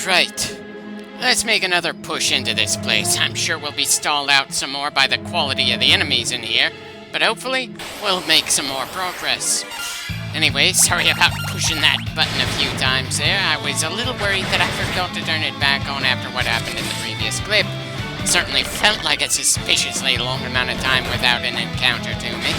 Right. Let's make another push into this place. I'm sure we'll be stalled out some more by the quality of the enemies in here, but hopefully we'll make some more progress. Anyway, sorry about pushing that button a few times there. I was a little worried that I forgot to turn it back on after what happened in the previous clip. It certainly felt like a suspiciously long amount of time without an encounter to me.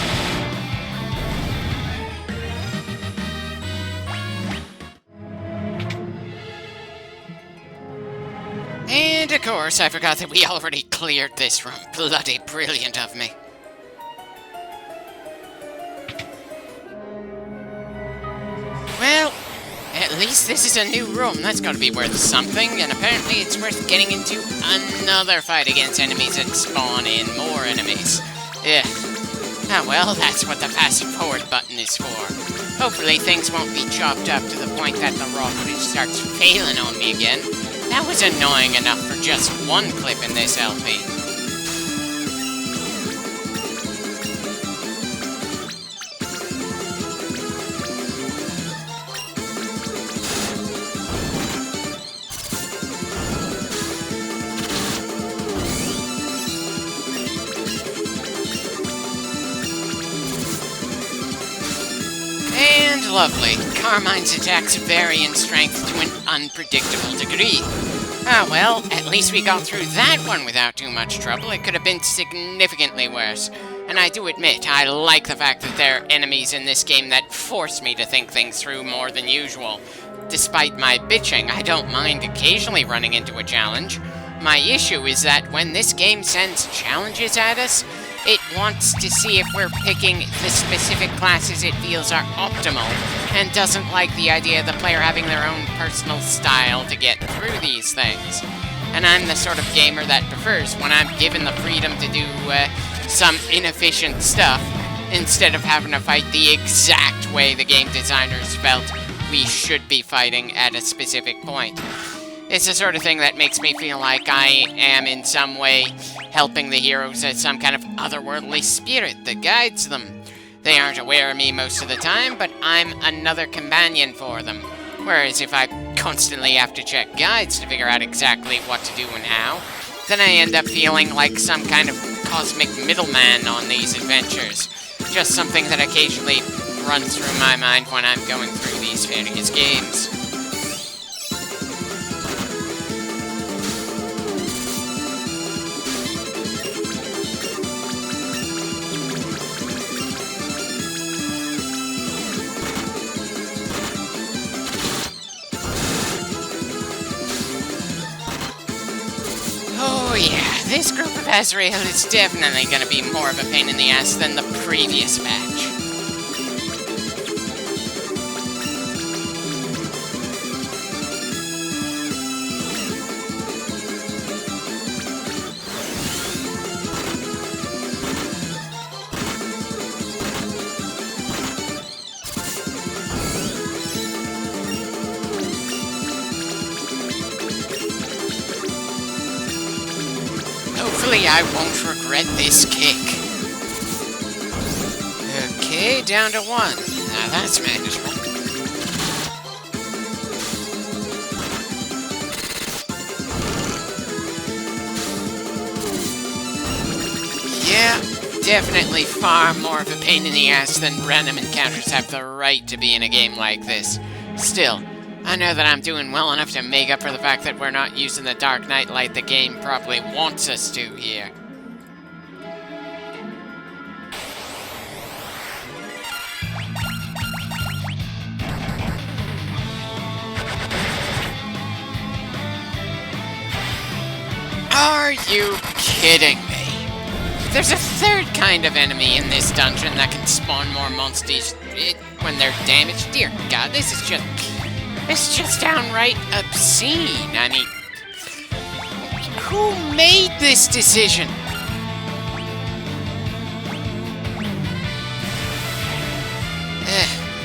And of course, I forgot that we already cleared this room. Bloody brilliant of me. Well, at least this is a new room. That's gotta be worth something, and apparently it's worth getting into another fight against enemies that spawn in more enemies. Yeah. Ah well, that's what the fast forward button is for. Hopefully things won't be chopped up to the point that the raw footage starts failing on me again. That was annoying enough for just one clip in this LP. And lovely. Carmine's attacks vary in strength to an unpredictable degree. Ah well, at least we got through that one without too much trouble. It could have been significantly worse. And I do admit, I like the fact that there are enemies in this game that force me to think things through more than usual. Despite my bitching, I don't mind occasionally running into a challenge. My issue is that when this game sends challenges at us, it wants to see if we're picking the specific classes it feels are optimal, and doesn't like the idea of the player having their own personal style to get through these things. And I'm the sort of gamer that prefers when I'm given the freedom to do some inefficient stuff, instead of having to fight the exact way the game designers felt we should be fighting at a specific point. It's the sort of thing that makes me feel like I am in some way helping the heroes as some kind of otherworldly spirit that guides them. They aren't aware of me most of the time, but I'm another companion for them. Whereas if I constantly have to check guides to figure out exactly what to do and how, then I end up feeling like some kind of cosmic middleman on these adventures. Just something that occasionally runs through my mind when I'm going through these various games. Oh yeah, this group of Azrael is definitely going to be more of a pain in the ass than the previous batch. Hopefully I won't regret this kick. Okay, down to 1. Now that's manageable. Yeah, definitely far more of a pain in the ass than random encounters have the right to be in a game like this. Still, I know that I'm doing well enough to make up for the fact that we're not using the Dark Knight light the game probably wants us to here. Are you kidding me? There's a third kind of enemy in this dungeon that can spawn more monsters when they're damaged. Dear God, this is just... It's just downright obscene. I mean, who made this decision?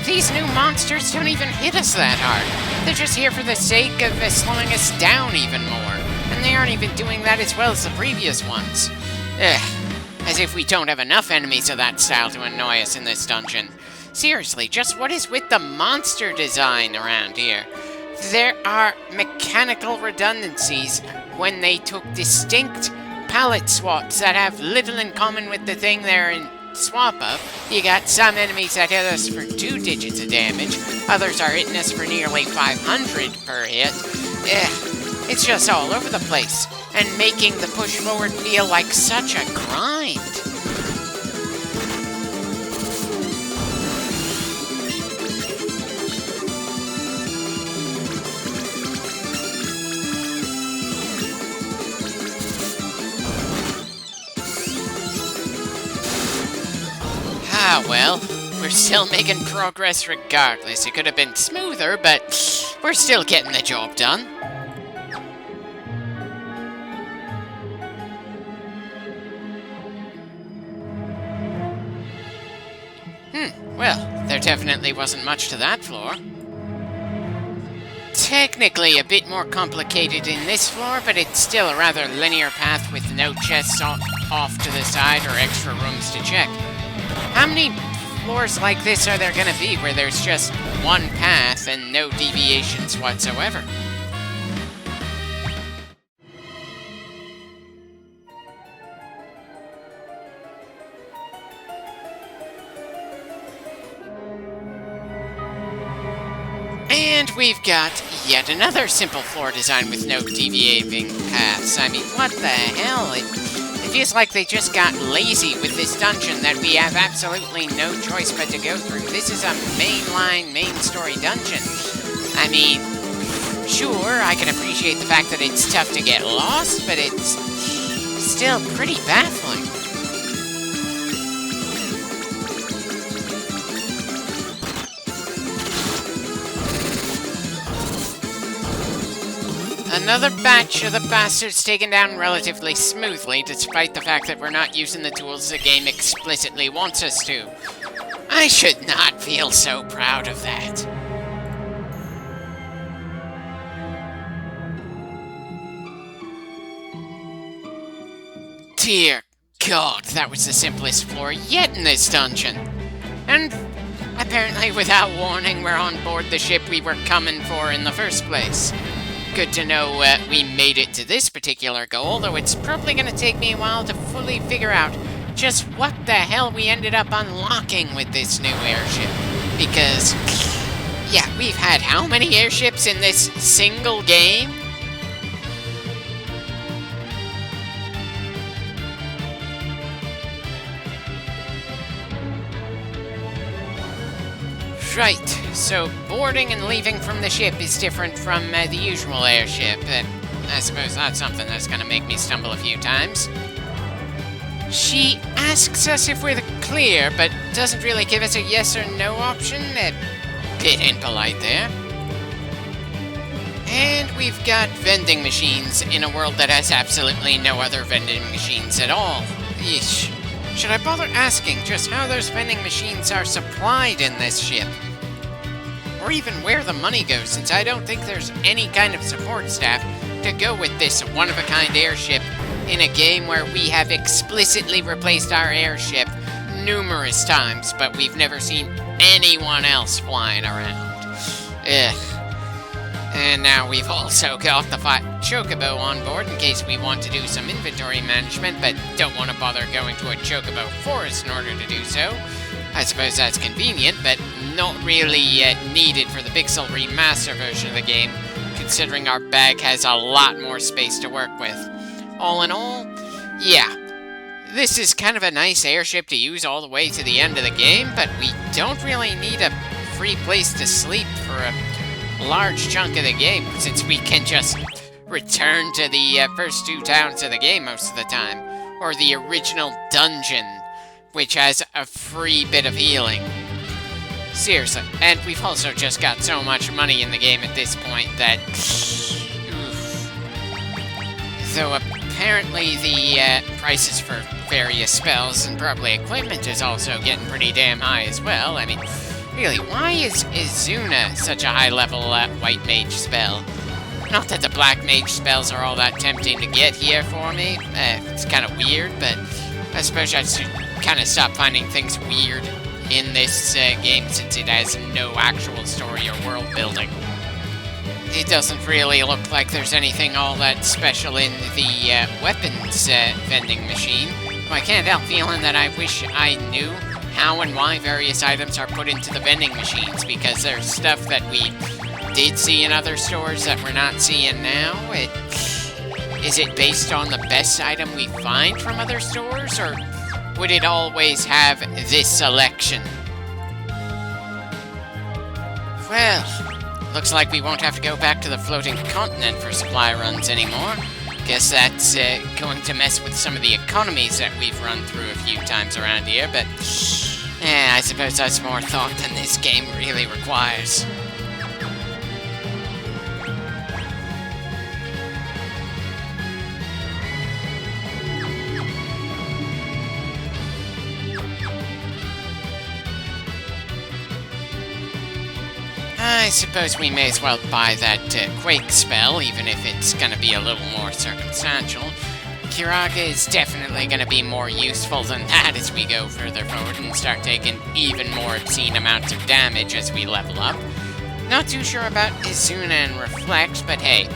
These new monsters don't even hit us that hard. They're just here for the sake of slowing us down even more. And they aren't even doing that as well as the previous ones. As if we don't have enough enemies of that style to annoy us in this dungeon. Seriously, just what is with the monster design around here? there are mechanical redundancies when they took distinct palette swaps that have little in common with the thing they're in swap of. You got some enemies that hit us for 2 digits of damage, others are hitting us for nearly 500 per hit. It's just all over the place, and making the push forward feel like such a grind. Ah, well, we're still making progress regardless. It could have been smoother, but we're still getting the job done. Well, there definitely wasn't much to that floor. Technically a bit more complicated in this floor, but it's still a rather linear path with no chests off to the side or extra rooms to check. How many floors like this are there gonna be where there's just one path and no deviations whatsoever? And we've got yet another simple floor design with no deviating paths. I mean, what the hell? It feels like they just got lazy with this dungeon that we have absolutely no choice but to go through. This is a mainline, main story dungeon. I mean, sure, I can appreciate the fact that it's tough to get lost, but it's still pretty baffling. Another batch of the bastards taken down relatively smoothly, despite the fact that we're not using the tools the game explicitly wants us to. I should not feel so proud of that. Dear God, that was the simplest floor yet in this dungeon. And apparently without warning, we're on board the ship we were coming for in the first place. Good to know we made it to this particular goal, though it's probably going to take me a while to fully figure out just what the hell we ended up unlocking with this new airship. Because, yeah, we've had how many airships in this single game? Right, so boarding and leaving from the ship is different from the usual airship. I suppose that's something that's gonna make me stumble a few times. She asks us if we're clear, but doesn't really give us a yes or no option. A bit impolite there. And we've got vending machines in a world that has absolutely no other vending machines at all. Yeesh. Should I bother asking just how those vending machines are supplied in this ship? Or even where the money goes, since I don't think there's any kind of support staff to go with this one-of-a-kind airship in a game where we have explicitly replaced our airship numerous times, but we've never seen anyone else flying around. Ugh. And now we've also got the Chocobo on board in case we want to do some inventory management, but don't want to bother going to a Chocobo forest in order to do so. I suppose that's convenient, but not really needed for the Pixel Remaster version of the game, considering our bag has a lot more space to work with. All in all, yeah, this is kind of a nice airship to use all the way to the end of the game, but we don't really need a free place to sleep for a large chunk of the game, since we can just return to the first 2 towns of the game most of the time, or the original dungeon, which has a free bit of healing. Seriously, and we've also just got so much money in the game at this point that... oof. Though apparently the prices for various spells and probably equipment is also getting pretty damn high as well. I mean, really, why is Izuna such a high-level white mage spell? Not that the black mage spells are all that tempting to get here for me. It's kind of weird, but I suppose I should kind of stop finding things weird in this game since it has no actual story or world building. it doesn't really look like there's anything all that special in the weapons vending machine. I can't help feeling that I wish I knew how and why various items are put into the vending machines, because there's stuff that we did see in other stores that we're not seeing now. Is it based on the best item we find from other stores, or would it always have this selection? Well, looks like we won't have to go back to the floating continent for supply runs anymore. Guess that's going to mess with some of the economies that we've run through a few times around here, but I suppose that's more thought than this game really requires. I suppose we may as well buy that Quake spell, even if it's gonna be a little more circumstantial. Curaga is definitely gonna be more useful than that as we go further forward and start taking even more obscene amounts of damage as we level up. Not too sure about Izuna and Reflect, but hey,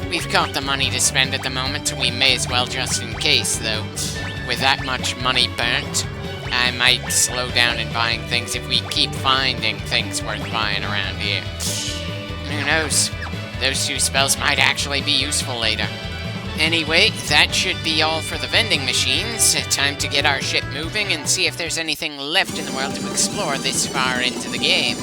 we've got the money to spend at the moment, so we may as well just in case, though. With that much money burnt, I might slow down in buying things if we keep finding things worth buying around here. Who knows? Those two spells might actually be useful later. Anyway, that should be all for the vending machines. Time to get our ship moving and see if there's anything left in the world to explore this far into the game.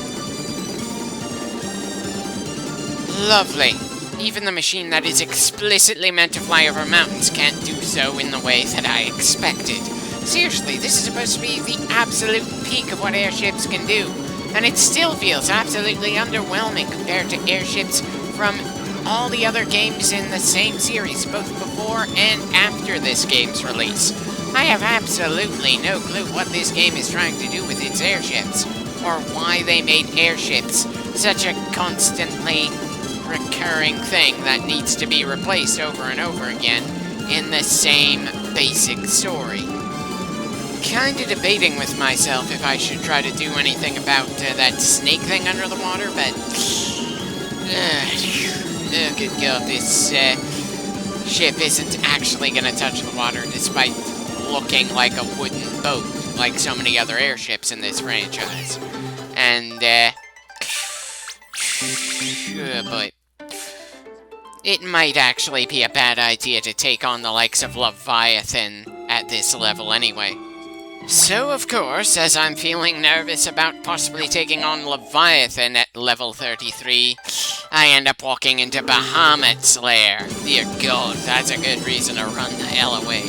Lovely. Even the machine that is explicitly meant to fly over mountains can't do so in the way that I expected. Seriously, this is supposed to be the absolute peak of what airships can do, and it still feels absolutely underwhelming compared to airships from all the other games in the same series, both before and after this game's release. I have absolutely no clue what this game is trying to do with its airships, or why they made airships such a constantly recurring thing that needs to be replaced over and over again in the same basic story. Kinda debating with myself if I should try to do anything about that snake thing under the water, but oh good god, this ship isn't actually gonna touch the water despite looking like a wooden boat, like so many other airships in this franchise. And but it might actually be a bad idea to take on the likes of Leviathan at this level anyway. So, of course, as I'm feeling nervous about possibly taking on Leviathan at level 33, I end up walking into Bahamut's lair. Dear god, that's a good reason to run the hell away.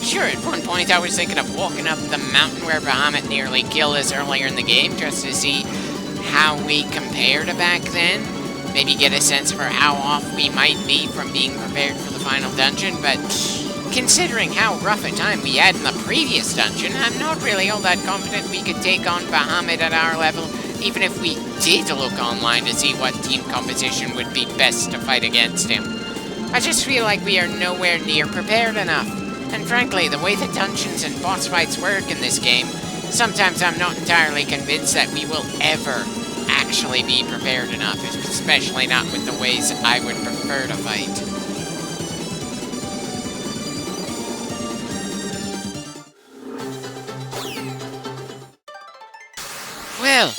Sure, at one point I was thinking of walking up the mountain where Bahamut nearly killed us earlier in the game, just to see how we compare to back then. Maybe get a sense for how off we might be from being prepared for the final dungeon, but considering how rough a time we had in the previous dungeon, I'm not really all that confident we could take on Bahamut at our level, even if we did look online to see what team composition would be best to fight against him. I just feel like we are nowhere near prepared enough, and frankly, the way the dungeons and boss fights work in this game, sometimes I'm not entirely convinced that we will ever actually be prepared enough, especially not with the ways I would prefer to fight. Well,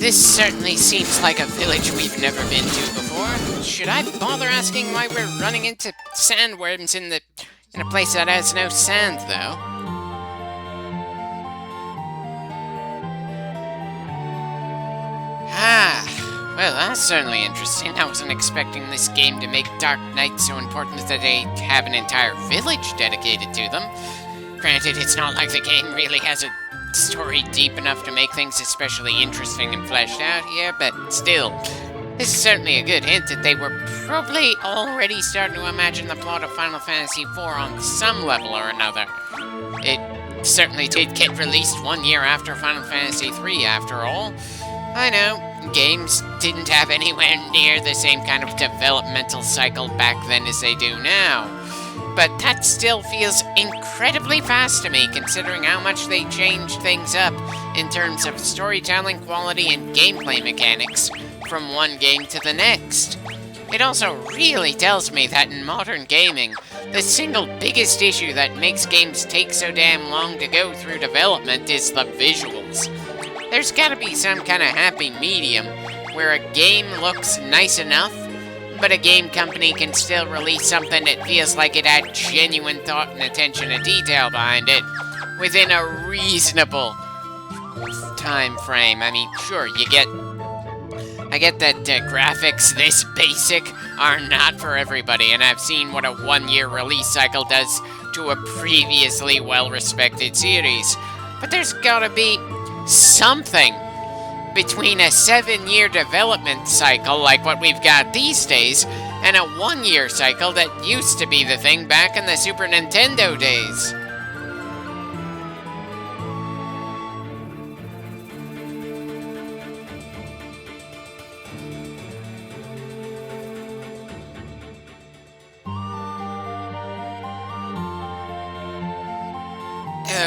this certainly seems like a village we've never been to before. Should I bother asking why we're running into sandworms in a place that has no sand, though? Well, that's certainly interesting. I wasn't expecting this game to make Dark Knight so important that they have an entire village dedicated to them. Granted, it's not like the game really has a story deep enough to make things especially interesting and fleshed out here, but still, this is certainly a good hint that they were probably already starting to imagine the plot of Final Fantasy IV on some level or another. It certainly did get released 1 year after Final Fantasy III, after all. I know, games didn't have anywhere near the same kind of developmental cycle back then as they do now. But that still feels incredibly fast to me, considering how much they changed things up in terms of storytelling quality and gameplay mechanics from one game to the next. It also really tells me that in modern gaming, the single biggest issue that makes games take so damn long to go through development is the visuals. There's gotta be some kind of happy medium where a game looks nice enough, but a game company can still release something that feels like it had genuine thought and attention to detail behind it within a reasonable time frame. I mean, sure, I get that graphics this basic are not for everybody, and I've seen what a one-year release cycle does to a previously well-respected series. But there's gotta be something between a 7-year development cycle like what we've got these days and a 1-year cycle that used to be the thing back in the Super Nintendo days.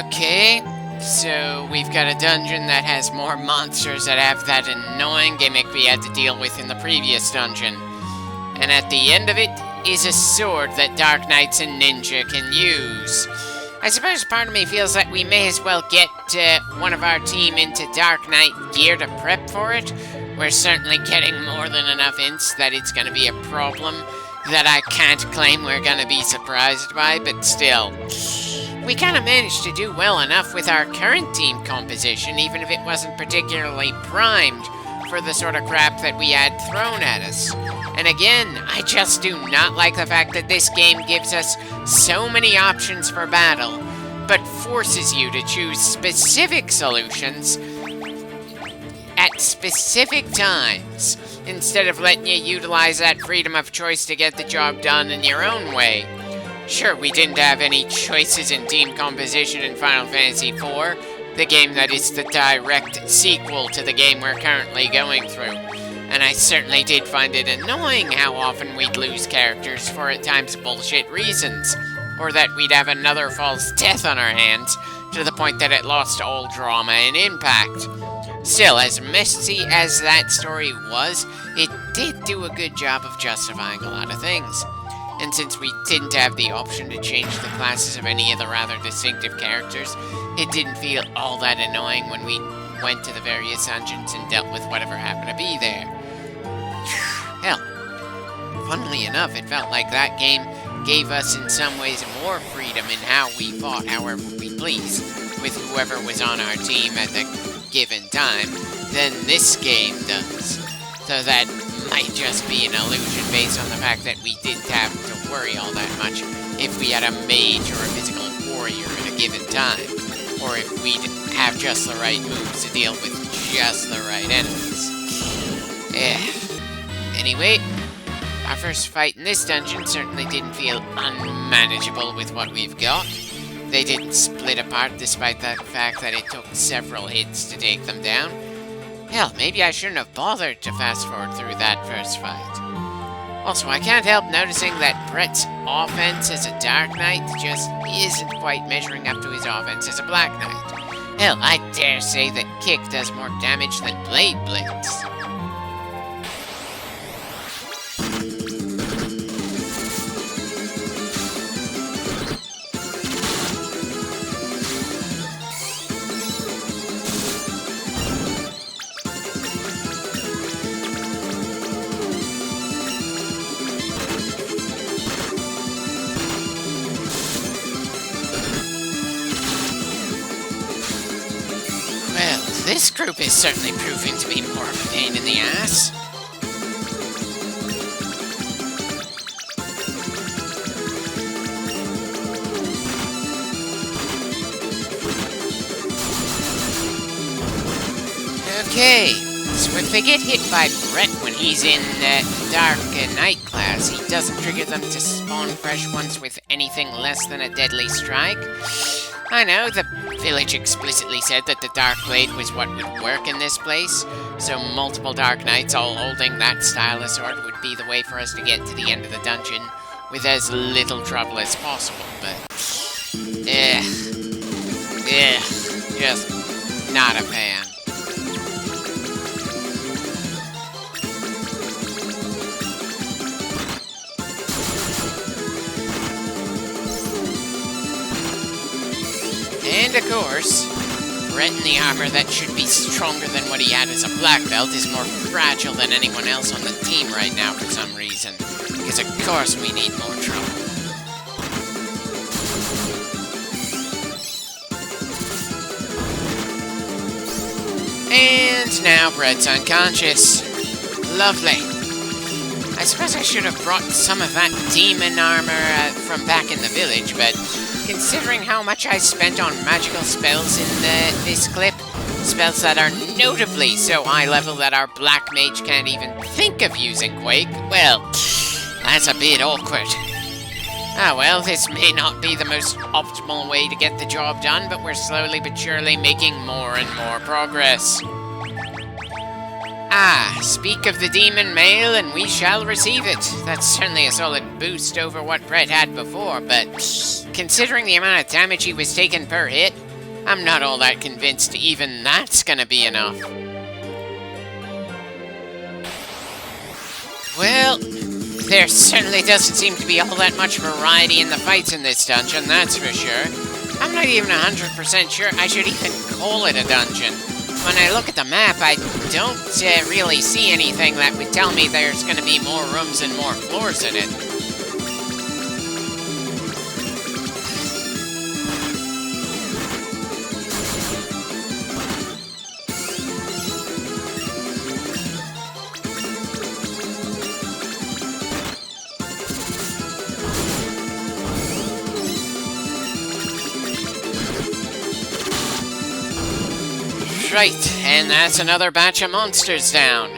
Okay, so we've got a dungeon that has more monsters that have that annoying gimmick we had to deal with in the previous dungeon. And at the end of it is a sword that Dark Knights and Ninja can use. I suppose part of me feels that we may as well get one of our team into Dark Knight gear to prep for it. We're certainly getting more than enough hints that it's going to be a problem that I can't claim we're going to be surprised by, but still. We kind of managed to do well enough with our current team composition, even if it wasn't particularly primed for the sort of crap that we had thrown at us. And again, I just do not like the fact that this game gives us so many options for battle, but forces you to choose specific solutions at specific times, instead of letting you utilize that freedom of choice to get the job done in your own way. Sure, we didn't have any choices in team composition in Final Fantasy IV, the game that is the direct sequel to the game we're currently going through. And I certainly did find it annoying how often we'd lose characters for at times bullshit reasons, or that we'd have another false death on our hands, to the point that it lost all drama and impact. Still, as messy as that story was, it did do a good job of justifying a lot of things. And since we didn't have the option to change the classes of any of the rather distinctive characters, it didn't feel all that annoying when we went to the various dungeons and dealt with whatever happened to be there. Hell, funnily enough, it felt like that game gave us in some ways more freedom in how we fought however we pleased, with whoever was on our team at the given time, than this game does. So that might just be an illusion based on the fact that we didn't have to worry all that much if we had a mage or a physical warrior at a given time, or if we'd have just the right moves to deal with just the right enemies. Anyway, our first fight in this dungeon certainly didn't feel unmanageable with what we've got. They didn't split apart despite the fact that it took several hits to take them down. Hell, maybe I shouldn't have bothered to fast forward through that first fight. Also, I can't help noticing that Brett's offense as a Dark Knight just isn't quite measuring up to his offense as a Black Knight. Hell, I dare say that Kick does more damage than Blade Blitz. This group is certainly proving to be more of a pain in the ass. Okay, so if they get hit by Brett when he's in Dark Knight class, he doesn't trigger them to spawn fresh ones with anything less than a deadly strike. I know, the village explicitly said that the Dark Blade was what would work in this place, so multiple Dark Knights all holding that style of sword would be the way for us to get to the end of the dungeon with as little trouble as possible, but... just not a fan. And of course, Brett in the armor that should be stronger than what he had as a black belt is more fragile than anyone else on the team right now for some reason. Because of course we need more trouble. And now Brett's unconscious. Lovely. I suppose I should have brought some of that demon armor from back in the village, but considering how much I spent on magical spells in this clip, spells that are notably so high level that our black mage can't even think of using Quake, well, that's a bit awkward. Ah well, this may not be the most optimal way to get the job done, but we're slowly but surely making more and more progress. Ah, speak of the demon mail and we shall receive it. That's certainly a solid boost over what Brett had before, but considering the amount of damage he was taking per hit, I'm not all that convinced even that's gonna be enough. Well, there certainly doesn't seem to be all that much variety in the fights in this dungeon, that's for sure. I'm not even 100% sure I should even call it a dungeon. When I look at the map, I don't really see anything that would tell me there's going to be more rooms and more floors in it. Right, and that's another batch of monsters down.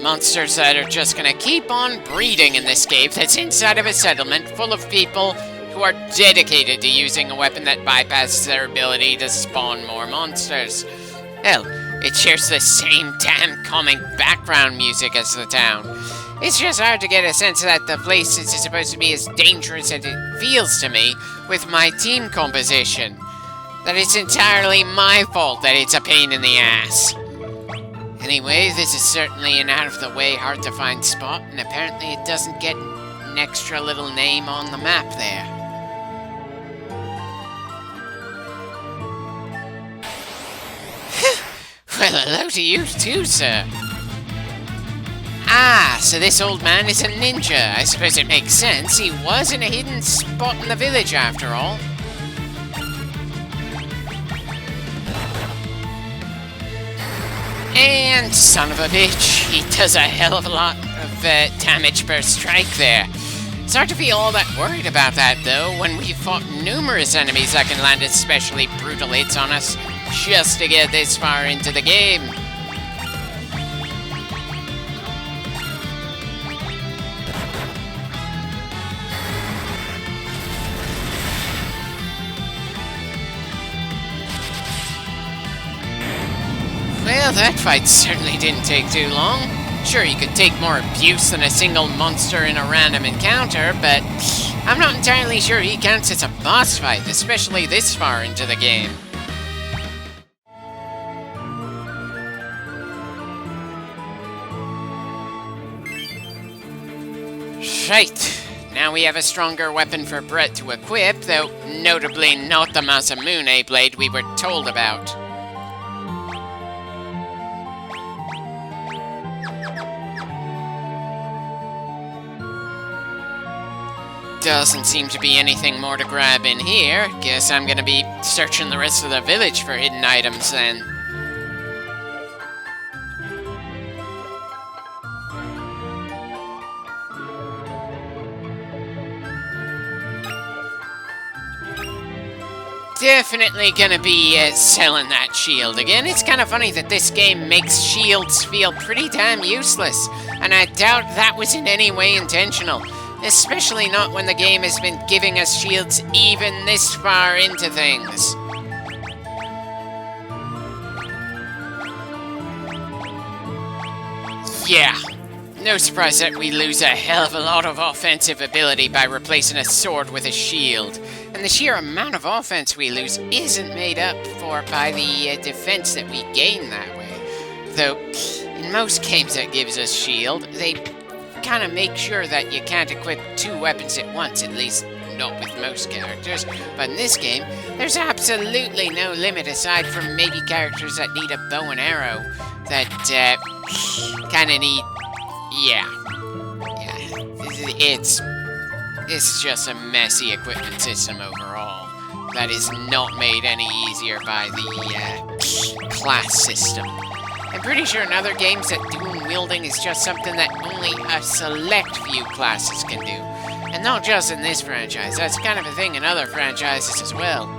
Monsters that are just gonna keep on breeding in this cave that's inside of a settlement full of people who are dedicated to using a weapon that bypasses their ability to spawn more monsters. Hell, it shares the same damn calming background music as the town. It's just hard to get a sense that the place is supposed to be as dangerous as it feels to me with my team composition. That it's entirely my fault that it's a pain in the ass. Anyway, this is certainly an out-of-the-way, hard-to-find spot, and apparently it doesn't get an extra little name on the map there. Well, hello to you too, sir. Ah, so this old man is a ninja. I suppose it makes sense. He was in a hidden spot in the village, after all. And son of a bitch, he does a hell of a lot of damage per strike there. It's hard to be all that worried about that, though, when we've fought numerous enemies that can land especially brutal hits on us just to get this far into the game. Well, that fight certainly didn't take too long. Sure, you could take more abuse than a single monster in a random encounter, but I'm not entirely sure he counts as a boss fight, especially this far into the game. Right, now we have a stronger weapon for Brett to equip, though notably not the Masamune blade we were told about. Doesn't seem to be anything more to grab in here. Guess I'm gonna be searching the rest of the village for hidden items then. Definitely gonna be selling that shield again. It's kind of funny that this game makes shields feel pretty damn useless, and I doubt that was in any way intentional. Especially not when the game has been giving us shields even this far into things. Yeah, no surprise that we lose a hell of a lot of offensive ability by replacing a sword with a shield. And the sheer amount of offense we lose isn't made up for by the defense that we gain that way. Though, in most games that gives us shield, they kind of make sure that you can't equip two weapons at once, at least not with most characters, but in this game, there's absolutely no limit aside from maybe characters that need a bow and arrow that, kinda need... Yeah. It's just a messy equipment system overall that is not made any easier by the, class system. I'm pretty sure in other games that dual wielding is just something that only a select few classes can do. And not just in this franchise, that's kind of a thing in other franchises as well.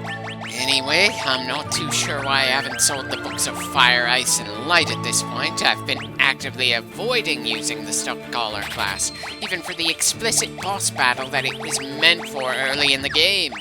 Anyway, I'm not too sure why I haven't sold the books of Fire, Ice, and Light at this point. I've been actively avoiding using the Stumpcaller class, even for the explicit boss battle that it was meant for early in the game.